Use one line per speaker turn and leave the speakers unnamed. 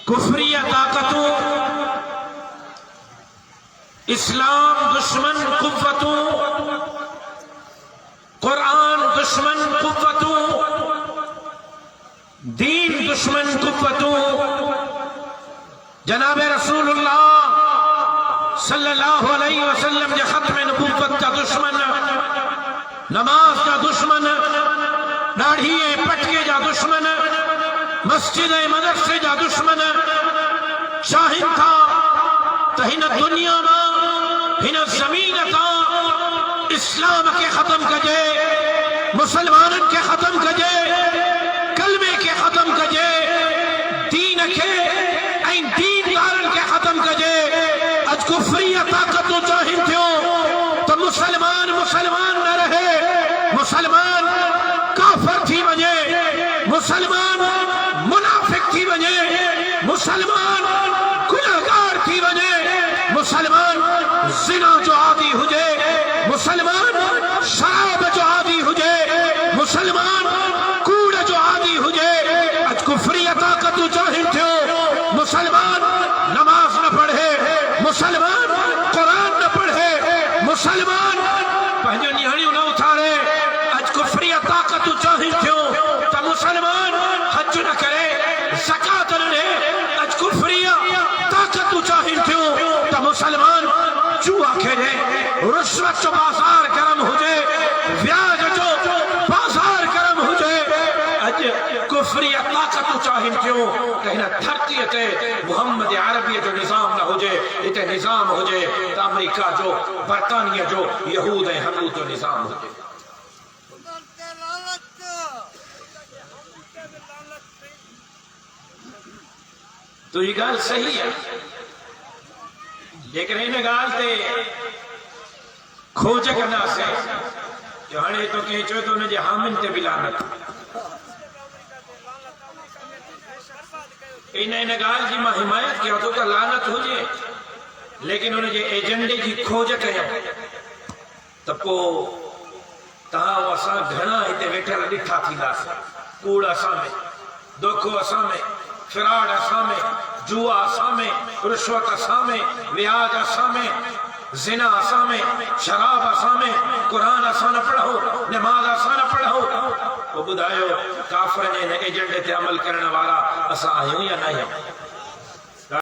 کفریہ طاقتوں، اسلام دشمن قوتوں، قرآن دشمن قوتوں، دین دشمن قوتوں، جناب رسول اللہ صلی اللہ علیہ وسلم کے ختم نبوت کا دشمن، نماز کا دشمن، داڑھی پٹکے کا دشمن، مسجد مدرسے کا دشمن شاہد تھا تہین دنیا میں ہن زمین تا اسلام کے ختم کجے، مسلمانن کے ختم کجے، کلمے کے ختم کجے، دین کے این دین دارن کے ختم کجے۔ اج کفریہ طاقتوں چاہن تھیوں تو مسلمان نہ رہے، مسلمان کافر تھی وجے، مسلمان منافق تھی وجے، مسلمان گناہگار تھی وجے، مسلمان زنا جو عادی ہوجے، مسلمان شراب جو عادی ہوجے، مسلمان کوڑ جو عادی ہوجے۔ اج کفریہ طاقتوں چاہن تھیوں مسلمان نماز نہ پڑھے، مسلمان قرآن نہ پڑھے، مسلمان پہنجو نیہڑیوں نہ اتھارے۔ اج کفریہ طاقتوں چاہن تھیوں تا مسلمان حج نہ کرے، زکاة نہ دے۔ اج کفریہ طاقتوں چاہن تھیوں تا مسلمان جوا کھیلے، رشوت جو بازار گرم ہو جائے، ویاج جو بازار گرم ہو جائے۔ اج کفریہ طاقتوں چاہن تھیوں کہنا دھرتی تے محمد عربی جو نظام نہ ہو جائے، تے نظام ہو جائے تا امریکہ جو، برطانیہ جو، یہود ہنود جو نظام ہو جائے۔ تو یہ گال صحیح ہے، لیکن انہیں گال تے کھوجے کرنا سے جو ہنے تو کہیں چوئے تو انہیں جے حامن تے بھی لانت۔ انہیں گال جی ماں حمایت کیا تو کا لانت ہو جائے، لیکن انہیں جے ایجنڈے کی کھوجے کہیں تب کو تہاں واساں گھنا ہی تے ویٹھے لٹھا تھی لاسا، کوڑ اساں میں، دکھو اساں میں، فراڈ اساں میں، جوا اساں میں، رشوت اساں میں، ویاج اساں میں، زنا اساں میں، شراب اساں میں، قرآن اساں نہ پڑھو، نماز اساں نہ پڑھو۔ وہ بدھائیو کافر نے ایجنڈے تے عمل کرنے والا اساں آئیوں یا نہیں؟